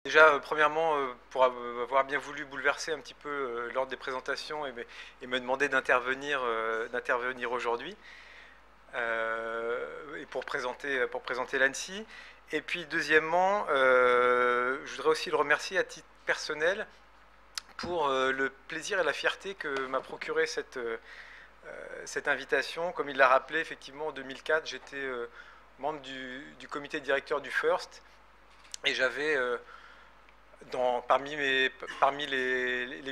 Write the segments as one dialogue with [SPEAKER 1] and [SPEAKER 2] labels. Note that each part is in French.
[SPEAKER 1] Déjà, premièrement, pour avoir bien voulu bouleverser un petit peu l'ordre des présentations et me demander d'intervenir aujourd'hui et pour présenter l'ANSSI. Et puis, deuxièmement, je voudrais aussi le remercier à titre personnel pour le plaisir et la fierté que m'a procuré cette invitation. Comme il l'a rappelé, effectivement, en 2004, j'étais membre du comité directeur du FIRST et j'avais parmi les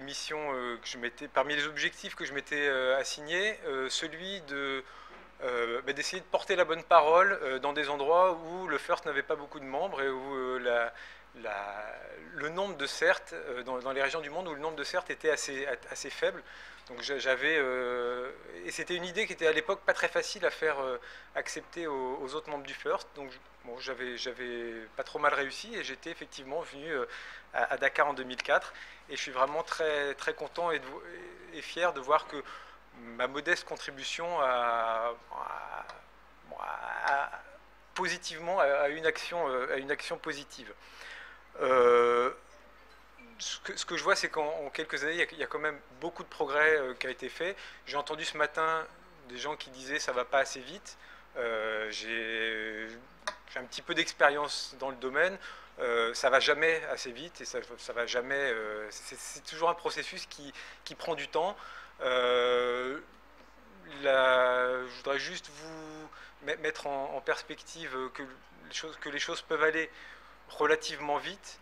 [SPEAKER 1] missions que je m'étais, parmi les objectifs que je m'étais assigné, celui d'essayer de porter la bonne parole dans des endroits où le FIRST n'avait pas beaucoup de membres et où le nombre de CERT, dans les régions du monde où le nombre de CERT était assez faible. Donc et c'était une idée qui était à l'époque pas très facile à faire accepter aux autres membres du FIRST. Donc bon, j'avais pas trop mal réussi et j'étais effectivement venu à Dakar en 2004. Et je suis vraiment très, très content et fier de voir que ma modeste contribution positivement à une action positive. Euh, ce que je vois, c'est qu'en quelques années, il y a quand même beaucoup de progrès qui a été fait. J'ai entendu ce matin des gens qui disaient ça va pas assez vite. J'ai un petit peu d'expérience dans le domaine. Ça va jamais assez vite et ça va jamais. C'est toujours un processus qui prend du temps. Je voudrais juste vous mettre en perspective que les choses peuvent aller relativement vite.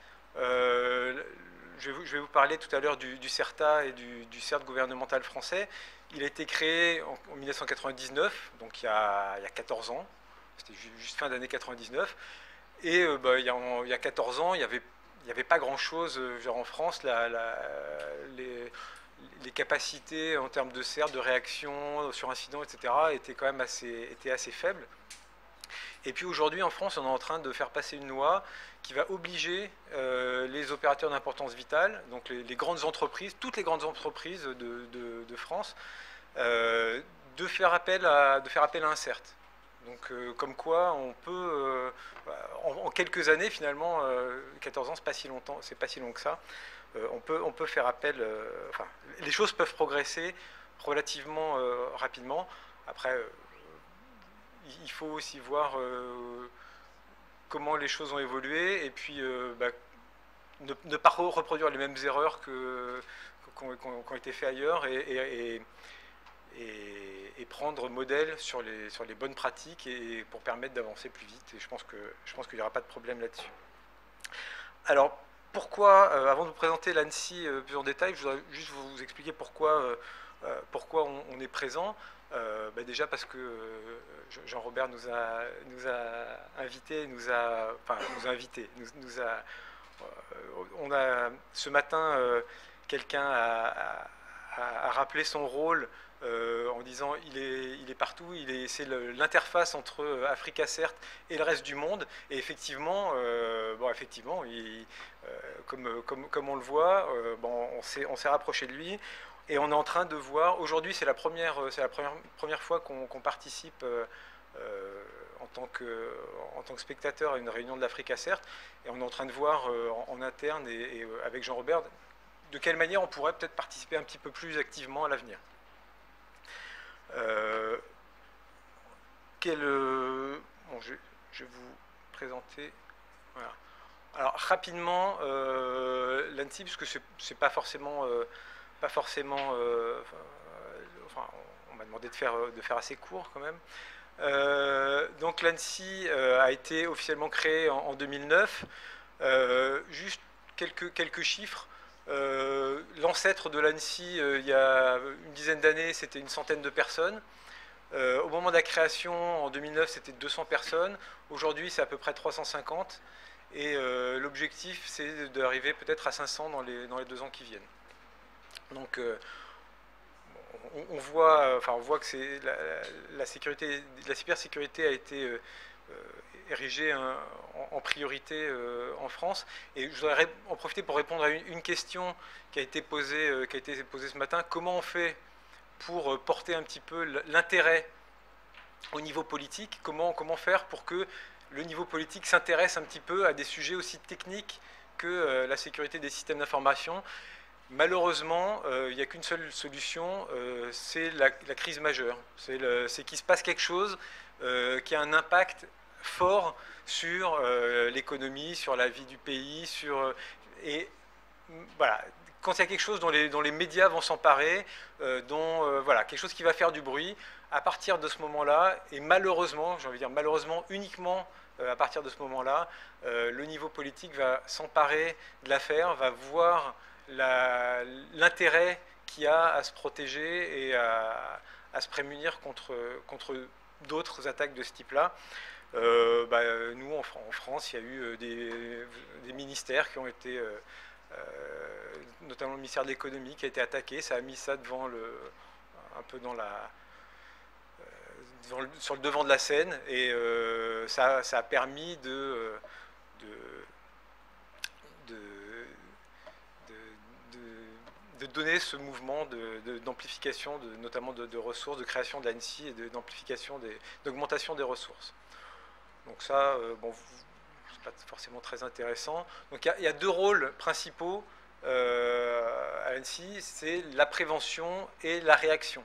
[SPEAKER 1] Je vais vous parler tout à l'heure du CERTA et du CERT gouvernemental français. Il a été créé en 1999, donc il y a 14 ans. C'était juste fin d'année 99. Et il y a 14 ans, il n'y avait pas grand-chose en France. Les capacités en termes de CERT, de réaction sur incident, etc., étaient quand même assez faibles. Et puis aujourd'hui, en France, on est en train de faire passer une loi qui va obliger les opérateurs d'importance vitale, donc les grandes entreprises, toutes les grandes entreprises de France, de faire appel à un CERT. Donc comme quoi on peut, en quelques années finalement, 14 ans c'est pas si longtemps, c'est pas si long que ça, on peut faire appel, enfin les choses peuvent progresser relativement rapidement. Après, il faut aussi voir comment les choses ont évolué et puis ne pas reproduire les mêmes erreurs qui ont été faites ailleurs et prendre modèle sur les bonnes pratiques et pour permettre d'avancer plus vite. Et je pense qu'il n'y aura pas de problème là-dessus. Alors, pourquoi, avant de vous présenter l'ANSSI plus en détail, je voudrais juste vous expliquer pourquoi on est présent. Déjà parce que Jean-Robert nous a invités, on a ce matin quelqu'un a rappelé son rôle en disant il est partout, c'est l'interface entre AfricaCert et le reste du monde. Et effectivement, comme on le voit, on s'est rapproché de lui. Et on est en train de voir, aujourd'hui c'est la première fois qu'on participe en tant que spectateur à une réunion de l'AfricaCert. Et on est en train de voir en interne et avec Jean-Robert de quelle manière on pourrait peut-être participer un petit peu plus activement à l'avenir. Bon, je vais vous présenter. Voilà. Alors rapidement, l'ANSSI, parce que c'est pas forcément, enfin, on m'a demandé de faire assez court quand même. Donc l'ANSSI a été officiellement créée en 2009. Juste quelques chiffres. L'ancêtre de l'ANSSI, il y a une dizaine d'années, c'était une centaine de personnes. Au moment de la création, en 2009, c'était 200 personnes. Aujourd'hui, c'est à peu près 350. Et l'objectif, c'est d'arriver peut-être à 500 dans les 2 ans qui viennent. Donc, on voit que la cybersécurité a été érigée en priorité en France. Et je voudrais en profiter pour répondre à une question qui a été posée ce matin. Comment on fait pour porter un petit peu l'intérêt au niveau politique? Comment faire pour que le niveau politique s'intéresse un petit peu à des sujets aussi techniques que la sécurité des systèmes d'information. Malheureusement, il n'y a qu'une seule solution, c'est la crise majeure. C'est qu'il se passe quelque chose qui a un impact fort sur l'économie, sur la vie du pays, et voilà, quand il y a quelque chose dont les médias vont s'emparer, voilà, quelque chose qui va faire du bruit, à partir de ce moment-là, et malheureusement, j'ai envie de dire malheureusement uniquement à partir de ce moment-là, le niveau politique va s'emparer de l'affaire, va voir l'intérêt qu'il y a à se protéger et à se prémunir contre d'autres attaques de ce type-là. Nous, en France, il y a eu des ministères qui ont été, notamment le ministère de l'économie, qui a été attaqué. Ça a mis ça devant un peu sur le devant de la scène, et ça a permis de donner ce mouvement d'amplification, notamment de ressources, de création de l'ANSSI et d'augmentation des ressources. Donc ça, bon, c'est pas forcément très intéressant. Donc il y a deux rôles principaux à l'ANSSI, c'est la prévention et la réaction.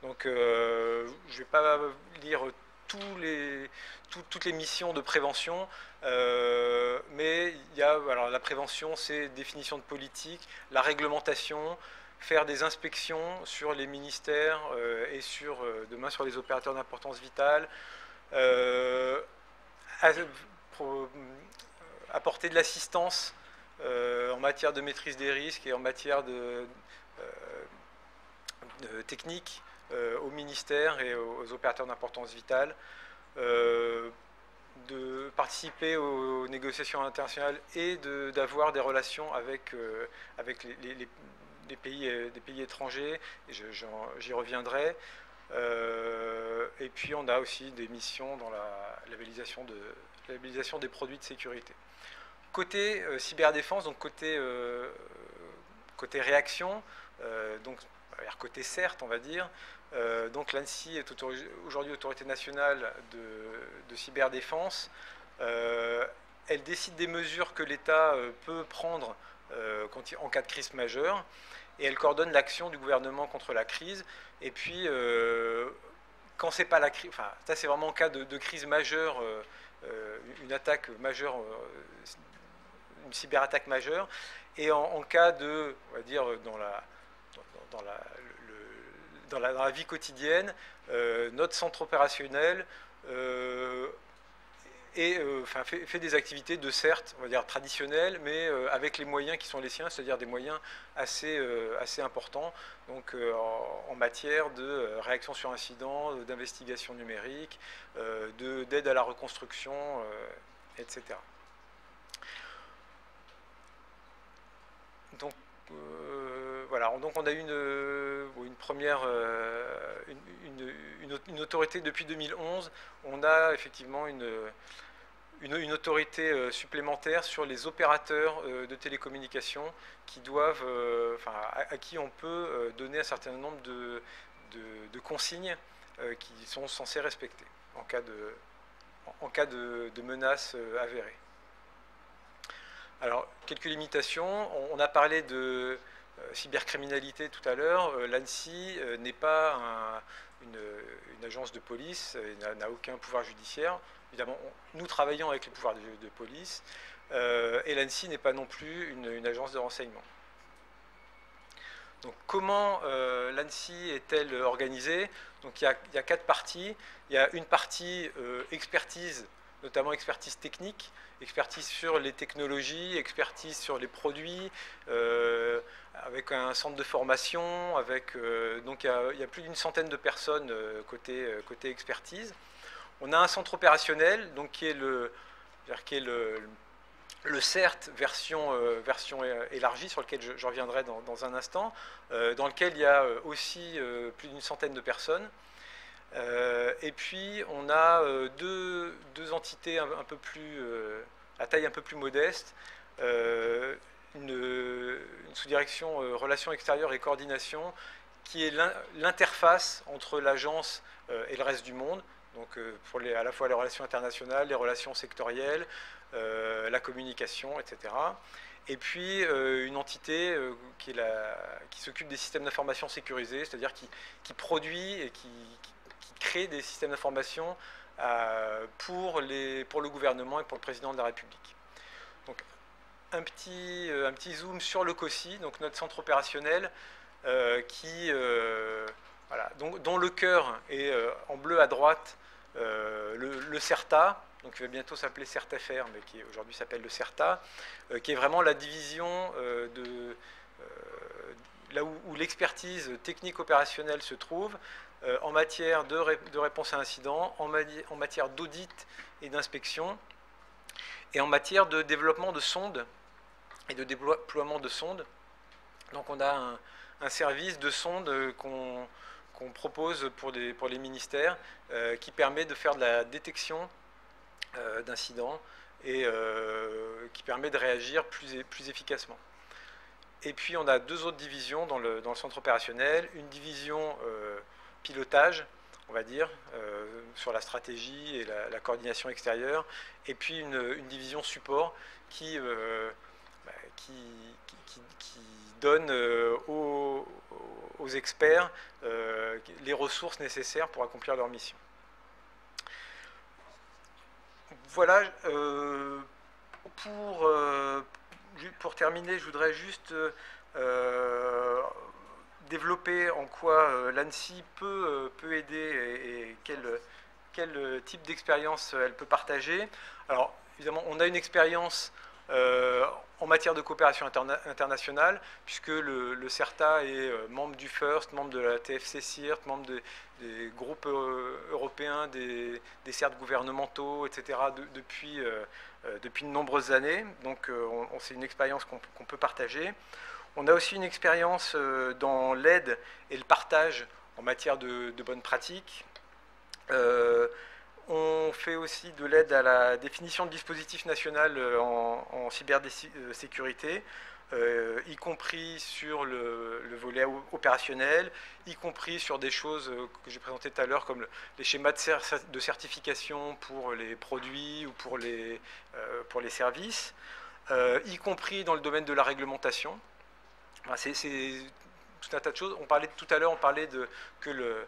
[SPEAKER 1] Donc je ne vais pas lire toutes les missions de prévention, mais il y a, alors, la prévention, c'est définition de politique, la réglementation, faire des inspections sur les ministères et demain sur les opérateurs d'importance vitale, apporter de l'assistance en matière de maîtrise des risques et en matière de technique aux ministères et aux opérateurs d'importance vitale, de participer aux négociations internationales et d'avoir des relations avec des pays étrangers, et j'y reviendrai. Et puis on a aussi des missions dans la labellisation des produits de sécurité. Côté cyberdéfense, donc côté réaction, donc côté CERT, on va dire. Donc l'ANSSI est aujourd'hui autorité nationale de cyberdéfense. Elle décide des mesures que l'État peut prendre en cas de crise majeure, et elle coordonne l'action du gouvernement contre la crise. Et puis, quand c'est pas la crise, enfin, ça c'est vraiment en cas de crise majeure, une attaque majeure, une cyberattaque majeure, et en cas de, on va dire, dans la vie quotidienne, notre centre opérationnel fait des activités de CERT, on va dire traditionnelles, mais avec les moyens qui sont les siens, c'est-à-dire des moyens assez importants, donc en matière de réaction sur incident, d'investigation numérique, d'aide à la reconstruction, etc. Donc voilà, donc on a eu une première une autorité depuis 2011. On a effectivement une autorité supplémentaire sur les opérateurs de télécommunications qui doivent, à qui on peut donner un certain nombre de consignes qui sont censés respecter en cas de menaces avérées. Alors, quelques limitations. On a parlé de cybercriminalité tout à l'heure. L'ANSSI n'est pas une agence de police, n'a aucun pouvoir judiciaire. Évidemment, nous travaillons avec les pouvoirs de police, et l'ANSSI n'est pas non plus une agence de renseignement. Donc, comment l'ANSSI est-elle organisée? Donc, il y a 4 parties. Il y a une partie expertise, notamment expertise technique, expertise sur les technologies, expertise sur les produits, avec un centre de formation, donc il y a plus d'une centaine de personnes côté expertise. On a un centre opérationnel, donc qui est le CERT version élargie, sur lequel je reviendrai dans un instant, dans lequel il y a aussi plus d'une centaine de personnes. Et puis on a deux entités un peu plus à taille un peu plus modeste, une sous-direction relations extérieures et coordination, qui est l'interface entre l'agence et le reste du monde, donc pour à la fois les relations internationales, les relations sectorielles, la communication, etc. et puis une entité qui s'occupe des systèmes d'information sécurisés, c'est-à-dire qui produit et qui crée des systèmes d'information pour le gouvernement et pour le président de la République. Donc un petit zoom sur le COSI, donc notre centre opérationnel, voilà, dont le cœur est en bleu à droite, le CERTA, donc qui va bientôt s'appeler CERTFR, mais qui aujourd'hui s'appelle le CERTA, qui est vraiment la division là où l'expertise technique opérationnelle se trouve, en matière de réponse à incidents, en matière d'audit et d'inspection, et en matière de développement de sondes et de déploiement de sondes. Donc on a un service de sondes qu'on propose pour les ministères, qui permet de faire de la détection d'incidents et qui permet de réagir plus efficacement. Et puis on a deux autres divisions dans le centre opérationnel, une division pilotage, on va dire, sur la stratégie et la coordination extérieure, et puis une division support qui donne aux experts les ressources nécessaires pour accomplir leur mission. Voilà, pour terminer, je voudrais juste développer en quoi l'ANSSI peut aider et quel type d'expérience elle peut partager. Alors, évidemment, on a une expérience en matière de coopération internationale, puisque le CERTA est membre du FIRST, membre de la TFC-CIRT, membre des groupes européens, des CERT gouvernementaux, etc., depuis de nombreuses années. Donc c'est une expérience qu'on peut partager. On a aussi une expérience dans l'aide et le partage en matière de bonnes pratiques. On fait aussi de l'aide à la définition de dispositifs national en cybersécurité, y compris sur le volet opérationnel, y compris sur des choses que j'ai présentées tout à l'heure, comme les schémas de certification pour les produits ou pour les services, y compris dans le domaine de la réglementation. Enfin, c'est tout un tas de choses. Tout à l'heure, on parlait que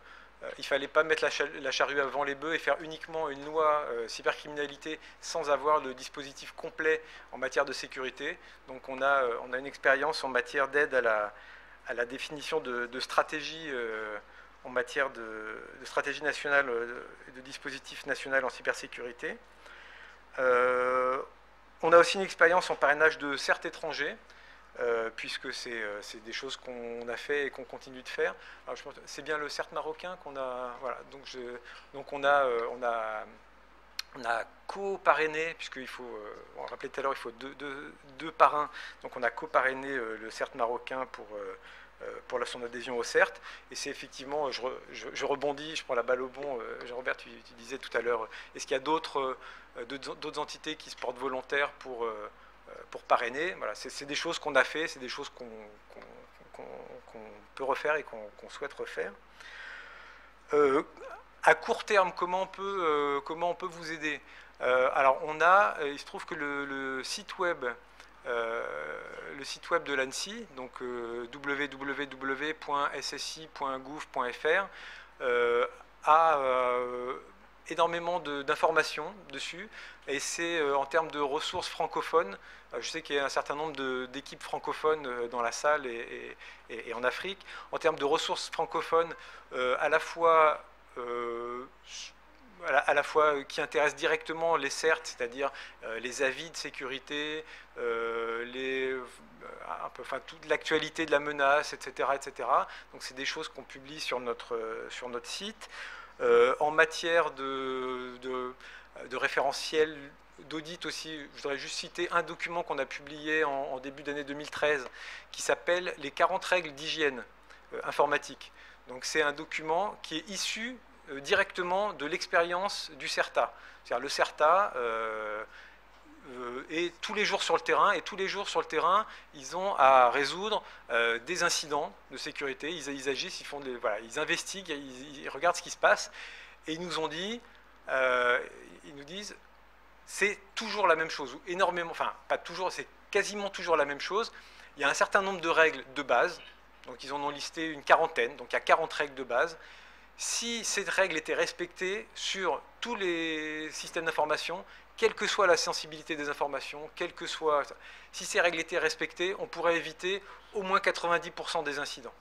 [SPEAKER 1] il ne fallait pas mettre la charrue avant les bœufs et faire uniquement une loi cybercriminalité sans avoir le dispositif complet en matière de sécurité. Donc on a une expérience en matière d'aide à la définition de stratégie en matière de stratégie nationale, de dispositif national en cybersécurité. On a aussi une expérience en parrainage de CERT étrangers, puisque c'est des choses qu'on a fait et qu'on continue de faire. C'est bien le CERT marocain qu'on a. Voilà, donc on a co-parrainé, puisqu'il faut, on rappelait tout à l'heure, il faut deux parrains. Donc on a co-parrainé le CERT marocain pour son adhésion au CERT. Et c'est effectivement, je rebondis, je prends la balle au bon. Jean-Robert, tu disais tout à l'heure, est-ce qu'il y a d'autres entités qui se portent volontaires pour parrainer? Voilà, c'est des choses qu'on a fait, c'est des choses qu'on peut refaire et qu'on souhaite refaire. À court terme, comment on peut vous aider? Alors, il se trouve que le site web de l'ANSSI, donc www.ssi.gouv.fr, a énormément d'informations dessus, et c'est en termes de ressources francophones. Je sais qu'il y a un certain nombre d'équipes francophones dans la salle et en Afrique. En termes de ressources francophones, à la fois qui intéressent directement les CERT, c'est-à-dire les avis de sécurité, toute l'actualité de la menace, etc., etc. Donc c'est des choses qu'on publie sur notre site. En matière de référentiel d'audit aussi, je voudrais juste citer un document qu'on a publié en début d'année 2013 qui s'appelle « Les 40 règles d'hygiène informatique ». Donc c'est un document qui est issu directement de l'expérience du CERTA. C'est-à-dire le CERTA est tous les jours sur le terrain, et tous les jours sur le terrain, ils ont à résoudre des incidents de sécurité. Ils agissent, ils investiguent, ils regardent ce qui se passe, et ils nous disent, c'est toujours la même chose, ou énormément, enfin pas toujours, c'est quasiment toujours la même chose. Il y a un certain nombre de règles de base, donc ils en ont listé une quarantaine, donc il y a 40 règles de base. Si ces règles étaient respectées sur tous les systèmes d'information, quelle que soit la sensibilité des informations, si ces règles étaient respectées, on pourrait éviter au moins 90% des incidents.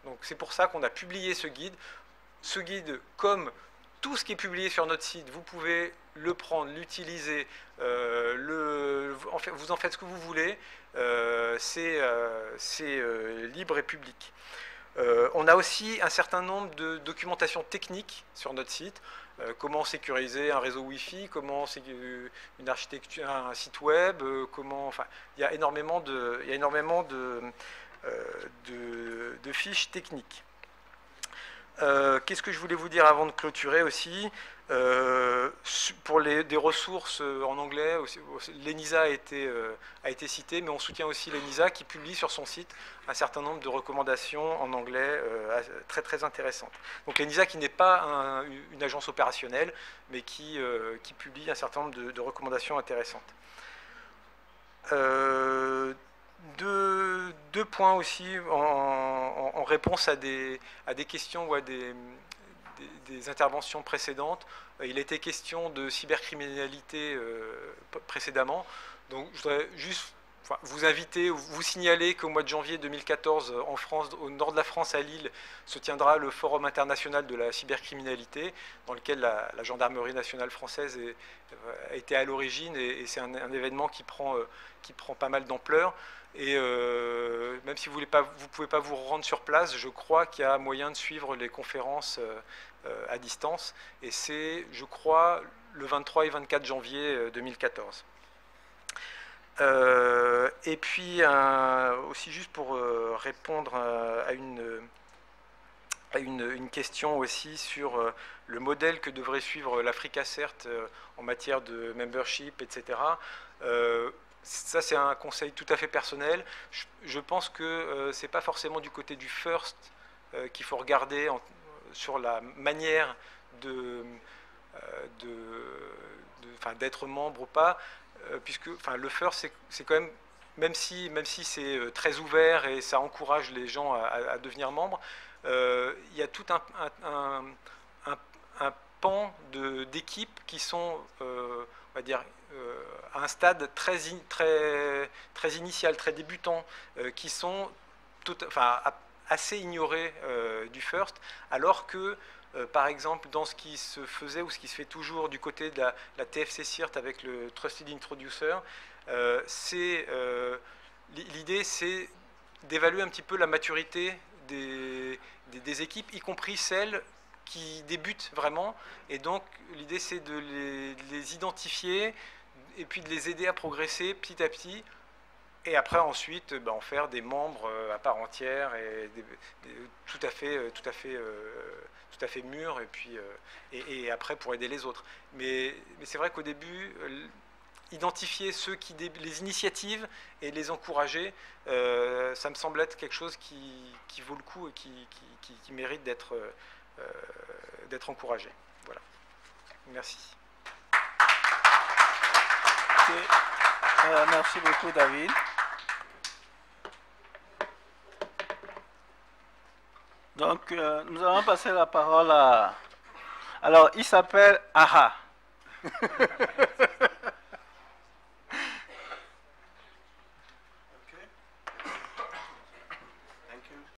[SPEAKER 1] Donc c'est pour ça qu'on a publié ce guide. Ce guide, comme tout ce qui est publié sur notre site, vous pouvez le prendre, l'utiliser, vous en faites ce que vous voulez, c'est libre et public. On a aussi un certain nombre de documentations techniques sur notre site, comment sécuriser un réseau Wi-Fi, comment une architecture, un site web, enfin, il y a énormément de fiches techniques. Qu'est-ce que je voulais vous dire avant de clôturer aussi, pour des ressources en anglais, l'ENISA a été cité, mais on soutient aussi l'ENISA qui publie sur son site un certain nombre de recommandations en anglais très très intéressantes. Donc l'ENISA qui n'est pas une agence opérationnelle, mais qui publie un certain nombre de recommandations intéressantes. Deux points aussi en réponse à des questions ou à des interventions précédentes. Il a été question de cybercriminalité précédemment. Donc je voudrais juste vous inviter, vous signaler qu'au mois de janvier 2014, en France, au nord de la France, à Lille, se tiendra le Forum international de la cybercriminalité, dans lequel la Gendarmerie nationale française a été à l'origine, et c'est un événement qui prend pas mal d'ampleur. Et même si vous ne pouvez pas vous rendre sur place, je crois qu'il y a moyen de suivre les conférences à distance. Et c'est, je crois, le 23 et 24 janvier 2014. Et puis, aussi juste pour répondre à une question aussi sur le modèle que devrait suivre l'Africacert en matière de membership, etc. Ça, c'est un conseil tout à fait personnel. Je pense que ce n'est pas forcément du côté du FIRST qu'il faut regarder sur la manière d'être membre ou pas, puisque le FIRST, c'est quand même si c'est très ouvert et ça encourage les gens à devenir membres, il y a tout un pan d'équipes qui sont, on va dire, à un stade très initial, très débutant, qui sont assez ignorés du FIRST, alors que, par exemple, dans ce qui se faisait ou ce qui se fait toujours du côté de la TFC CIRT avec le Trusted Introducer, l'idée c'est d'évaluer un petit peu la maturité des équipes, y compris celles qui débutent vraiment, et donc l'idée c'est de les identifier et puis de les aider à progresser petit à petit, et après ensuite en faire des membres à part entière et tout à fait mûrs, et puis et après pour aider les autres. Mais c'est vrai qu'au début, identifier les initiatives et les encourager, ça me semble être quelque chose qui vaut le coup et qui mérite d'être encouragé. Voilà. Merci.
[SPEAKER 2] Okay. Merci beaucoup, David. Donc, nous allons passer la parole à... Alors, il s'appelle AHA.